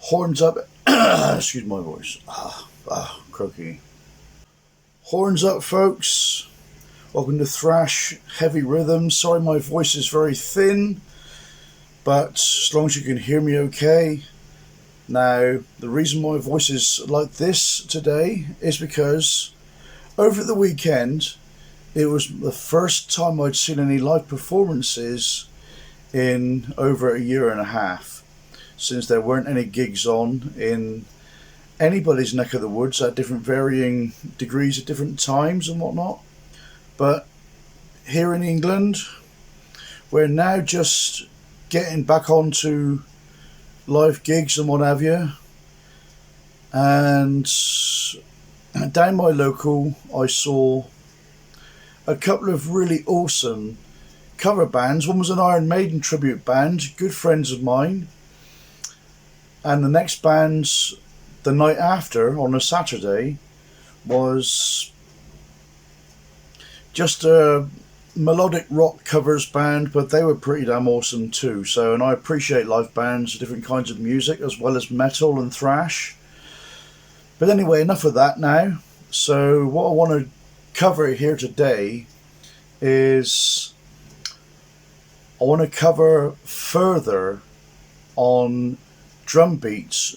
Horns up. Excuse my voice. Croaky. Horns up, folks. Welcome to Thrash Heavy Rhythm. Sorry my voice is very thin, but as long as you can hear me okay. Now, the reason my voice is like this today is because over the weekend, it was the first time I'd seen any live performances in over a year and a half, since there weren't any gigs on in anybody's neck of the woods at different varying degrees at different times and whatnot. But here in England, we're now just getting back onto live gigs and what have you. And down my local, I saw a couple of really awesome cover bands. One was an Iron Maiden tribute band, good friends of mine. And the next band, the night after, on a Saturday, was just a melodic rock covers band, but they were pretty damn awesome too. So, and I appreciate live bands, different kinds of music, as well as metal and thrash. But anyway, enough of that now. So what I want to cover here today is I want to cover further on drum beats,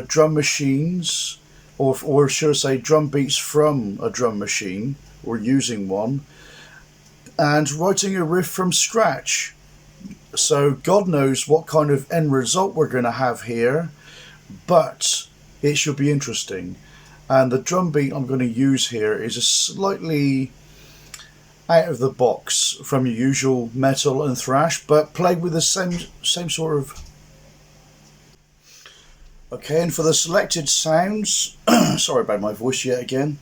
drum machines, or should I say drum beats from a drum machine, or using one, and writing a riff from scratch. So God knows what kind of end result we're going to have here, but it should be interesting. And the drum beat I'm going to use here is a slightly out of the box from your usual metal and thrash, but played with the same sort of. Okay, and for the selected sounds, sorry about my voice yet again.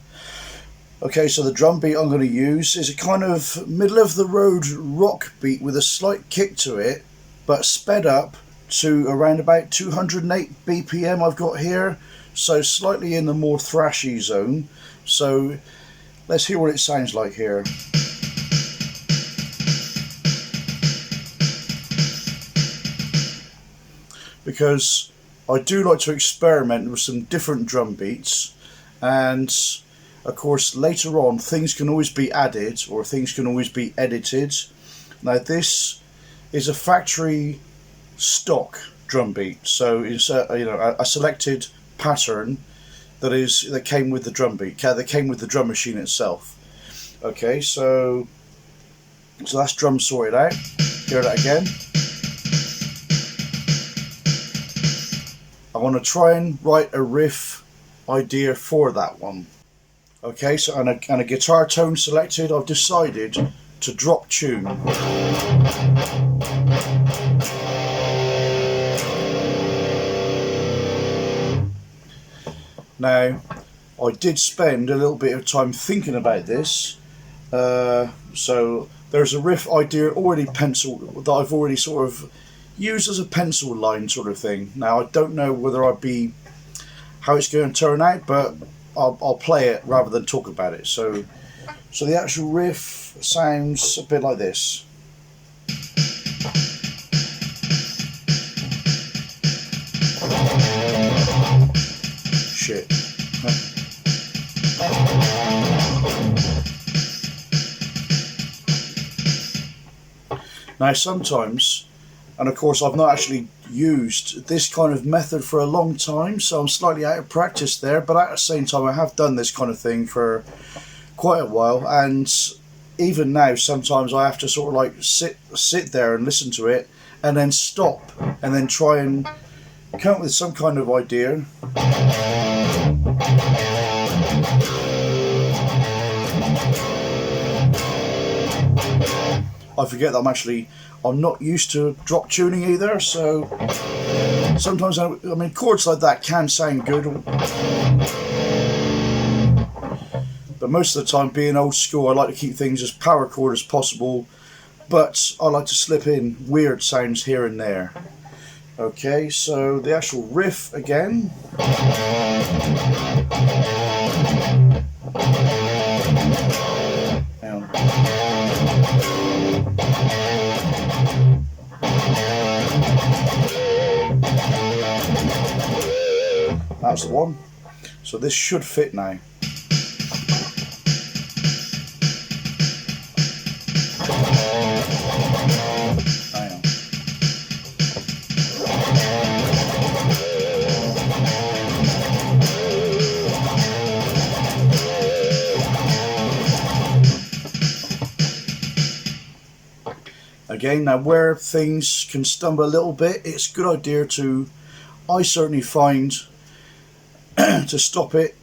Okay, so the drum beat I'm going to use is a kind of middle of the road rock beat with a slight kick to it, but sped up to around about 208 BPM I've got here, so slightly in the more thrashy zone. So let's hear what it sounds like here. Because I do like to experiment with some different drum beats, and of course later on things can always be added or things can always be edited. Now this is a factory stock drum beat, so it's a selected pattern that came with the drum beat, that came with the drum machine itself. Okay, so that's drum sorted out. Hear that again. I want to try and write a riff idea for that one. Okay, so and a guitar tone selected. I've decided to drop tune. Now, I did spend a little bit of time thinking about this. So there's a riff idea already penciled that I've already sort of used as a pencil line sort of thing. Now I don't know whether how it's going to turn out, but I'll play it rather than talk about it. So the actual riff sounds a bit like this. Shit. Now sometimes, and of course I've not actually used this kind of method for a long time, so I'm slightly out of practice there, but at the same time I have done this kind of thing for quite a while, and even now sometimes I have to sort of like sit there and listen to it and then stop and then try and come up with some kind of idea. I forget that I'm not used to drop tuning either, so sometimes I mean chords like that can sound good, but most of the time, being old school, I like to keep things as power chord as possible, but I like to slip in weird sounds here and there. Okay, so the actual riff again. That's the one. So this should fit now. Hang on. Again, now where things can stumble a little bit, it's a good idea to, I certainly find, to stop it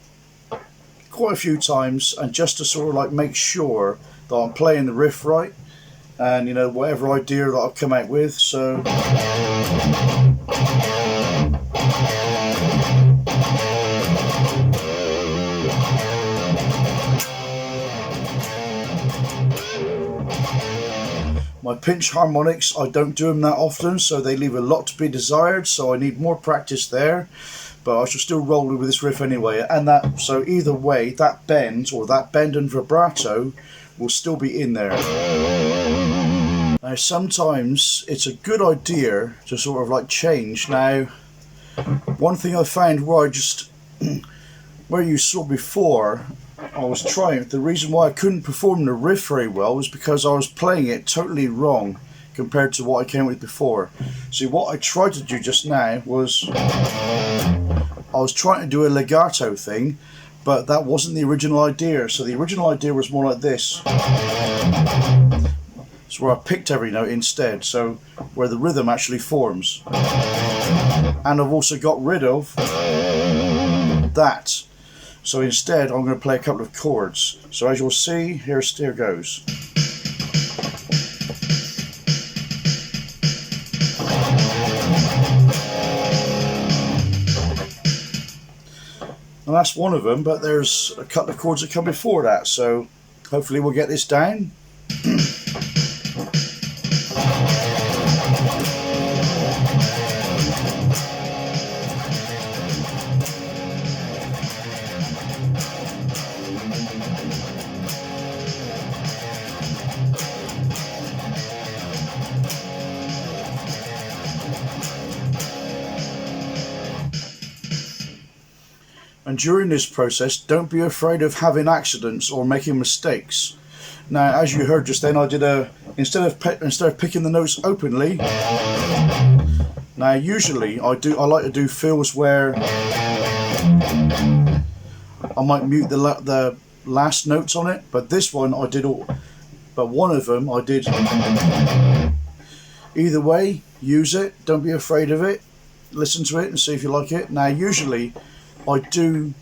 quite a few times and just to sort of like make sure that I'm playing the riff right, and you know, whatever idea that I've come out with. So my pinch harmonics, I don't do them that often, so they leave a lot to be desired, so I need more practice there, but I shall still roll with this riff anyway. And that, so either way, that bend, or that bend and vibrato, will still be in there. Now sometimes it's a good idea to sort of like change. Now one thing I found where I just where you saw before, I was trying, the reason why I couldn't perform the riff very well was because I was playing it totally wrong compared to what I came with before. See, what I tried to do just now was I was trying to do a legato thing, but that wasn't the original idea. So the original idea was more like this. It's where I picked every note instead, so where the rhythm actually forms. And I've also got rid of that. So instead I'm going to play a couple of chords. So as you'll see, here goes. And that's one of them, but there's a couple of chords that come before that, so hopefully we'll get this down. And during this process, don't be afraid of having accidents or making mistakes. Now, as you heard just then, I did instead of picking the notes openly. Now, usually I like to do fills where I might mute the last notes on it, but this one I did all. But one of them I did. Either way, use it. Don't be afraid of it. Listen to it and see if you like it. Now, usually I do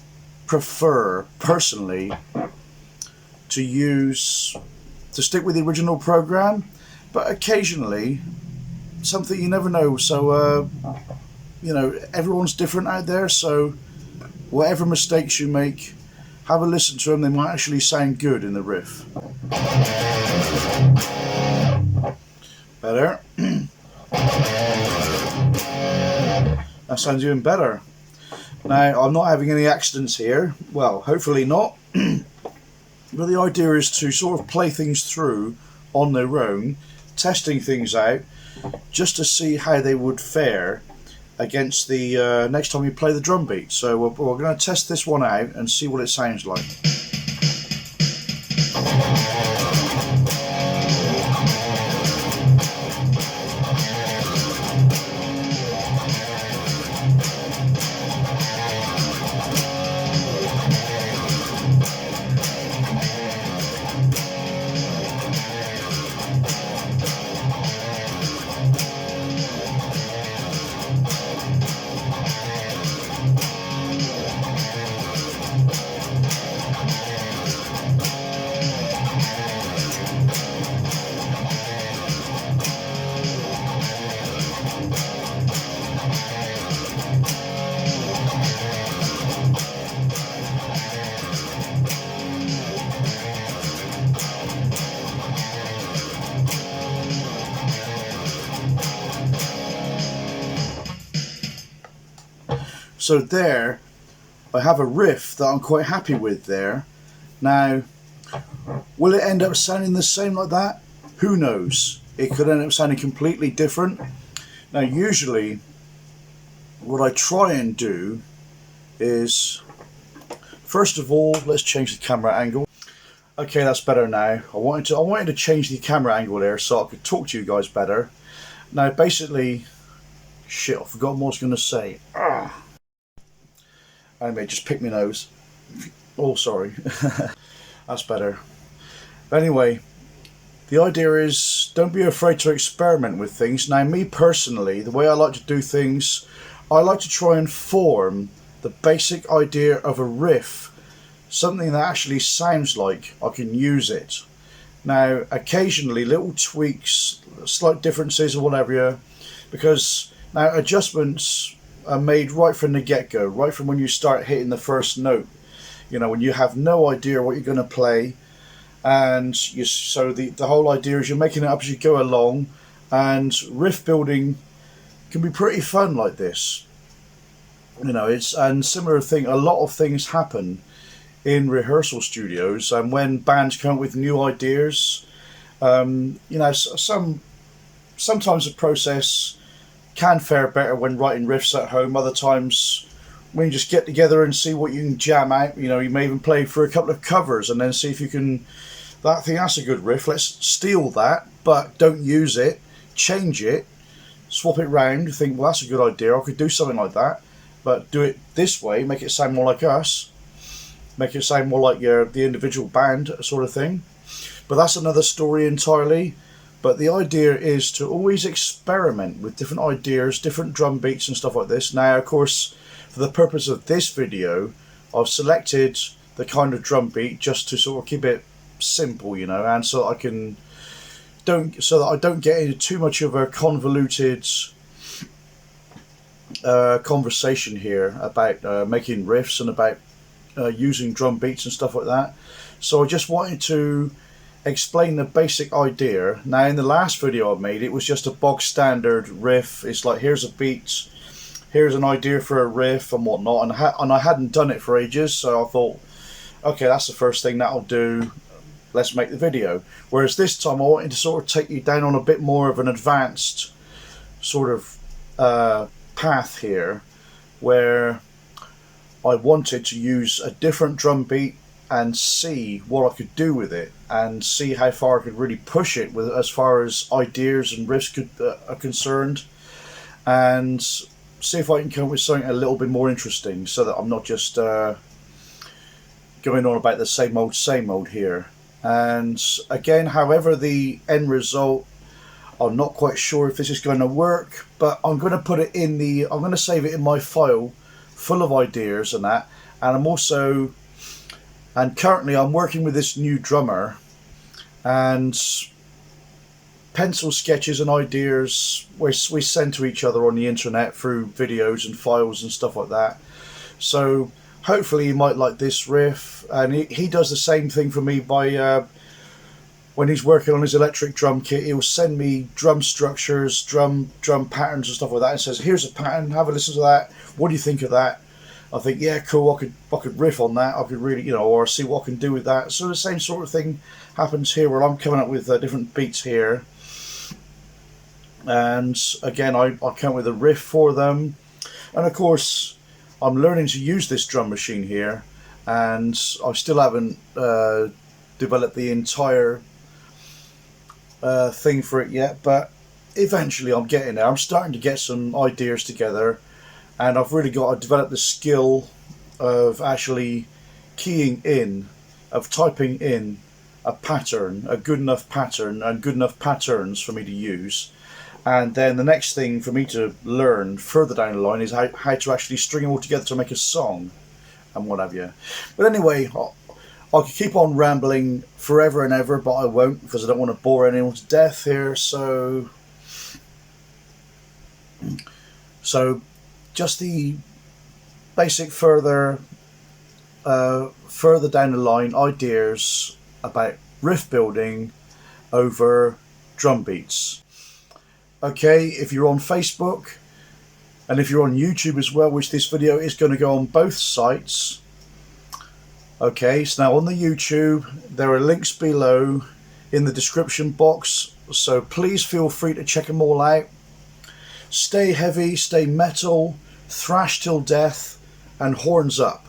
prefer, personally, to stick with the original program, but occasionally, something you never know, so, you know, everyone's different out there, so whatever mistakes you make, have a listen to them, they might actually sound good in the riff. Better. That sounds even better. Now, I'm not having any accidents here. Well, hopefully not. But the idea is to sort of play things through on their own, testing things out, just to see how they would fare against the next time you play the drum beat. So we're going to test this one out and see what it sounds like. So there, I have a riff that I'm quite happy with there. Now, will it end up sounding the same like that? Who knows? It could end up sounding completely different. Now, usually, what I try and do is, first of all, let's change the camera angle. Okay, that's better now. I wanted to change the camera angle there so I could talk to you guys better. Now, basically, shit, I forgot what I was going to say. Anyway, just pick my nose. Oh, sorry. That's better. But anyway, the idea is don't be afraid to experiment with things. Now, me personally, the way I like to do things, I like to try and form the basic idea of a riff, something that actually sounds like I can use it. Now, occasionally, little tweaks, slight differences or whatever, because now adjustments are made right from the get-go, right from when you start hitting the first note. You know, when you have no idea what you're going to play, and so the whole idea is you're making it up as you go along, and riff building can be pretty fun like this. You know, and similar thing. A lot of things happen in rehearsal studios, and when bands come up with new ideas, you know, sometimes the process can fare better when writing riffs at home. Other times, when you just get together and see what you can jam out, you know, you may even play for a couple of covers and then see if you can. That's a good riff. Let's steal that, but don't use it. Change it, swap it round. Think, well, that's a good idea. I could do something like that, but do it this way. Make it sound more like us. Make it sound more like the individual band sort of thing. But that's another story entirely. But the idea is to always experiment with different ideas, different drum beats and stuff like this. Now, of course, for the purpose of this video, I've selected the kind of drum beat just to sort of keep it simple, you know, and so that I don't get into too much of a convoluted conversation here about making riffs and about using drum beats and stuff like that. So I just wanted to explain the basic idea. Now, in the last video I made, it was just a bog standard riff. It's like, here's a beat, here's an idea for a riff and whatnot, and I hadn't done it for ages, so I thought, okay, that's the first thing that'll do, let's make the video. Whereas this time I wanted to sort of take you down on a bit more of an advanced sort of path here, where I wanted to use a different drum beat and see what I could do with it, and see how far I could really push it with as far as ideas and riffs are concerned, and see if I can come up with something a little bit more interesting, so that I'm not just going on about the same old here. And again, however the end result, I'm not quite sure if this is going to work, but I'm going to put it in I'm going to save it in my file full of ideas and that. And currently I'm working with this new drummer, and pencil sketches and ideas we send to each other on the internet through videos and files and stuff like that. So hopefully you might like this riff, and he does the same thing for me by when he's working on his electric drum kit. He'll send me drum structures, drum patterns and stuff like that, and says, here's a pattern, have a listen to that, what do you think of that? I think, yeah, cool, I could riff on that, I could really, you know, or see what I can do with that. So the same sort of thing happens here, where I'm coming up with different beats here, and again I come up with a riff for them. And of course I'm learning to use this drum machine here, and I still haven't developed the entire thing for it yet, but eventually I'm getting there. I'm starting to get some ideas together, and I've really got to develop the skill of actually keying in, of typing in a pattern, a good enough pattern and good enough patterns for me to use. And then the next thing for me to learn further down the line is how to actually string them all together to make a song and what have you. But anyway, I could keep on rambling forever and ever, but I won't, because I don't want to bore anyone to death here. So just the basic further down the line ideas about riff building over drum beats. Okay, if you're on Facebook and if you're on YouTube as well, which this video is going to go on both sites. Okay, so now on the YouTube, there are links below in the description box, so please feel free to check them all out. Stay heavy, stay metal, thrash till death, and horns up.